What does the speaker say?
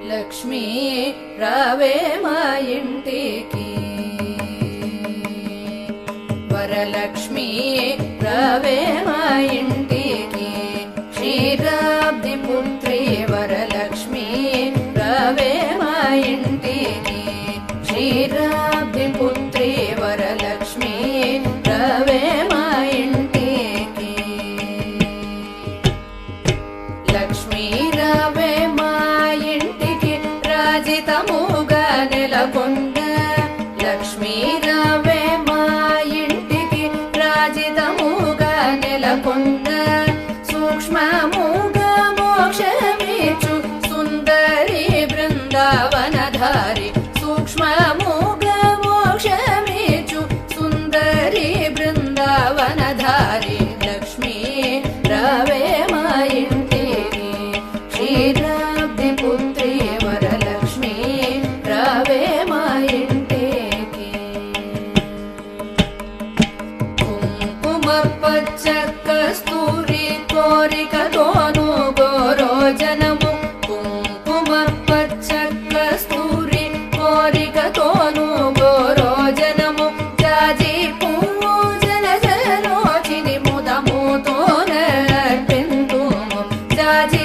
లక్ష్మీ రావే మా ఇంటికి వరలక్ష్మీ రావే మా ఇంటికి క్షీరాబ్ది పుత్రి వరలక్ష్మీ రావే మా ఇంటికి క్షీరాబ్ది పుత్రి వరలక్ష్మీ రావే మా ఇంటికి లక్ష్మీ రావే మా ఇంటికి రాజితముగా నెలకొండ లక్ష్మీ రావే మా ఇంటికి రాజితముగా నెలకొండ సూక్ష్మముగా మోక్షమిచ్చు సుందరి బృందావనధారి సూక్ష్మముగా మోక్షమిచ్చు సుందరి బృందావనధారి లక్ష్మీ రావే మా ఇంటికి క్షీరాబ్ది పుత్రి వరలక్ష్మీ రావే మా ఇంటికి కుంకుమ పచ్చ కస్తూరి కోరికతోను గోరోజనము కుంకుమ పచ్చ కస్తూరి కోరికతోను గోరోజనము జాజి పూజల జలోచిని ముదముతో నర్పింతుము జాజి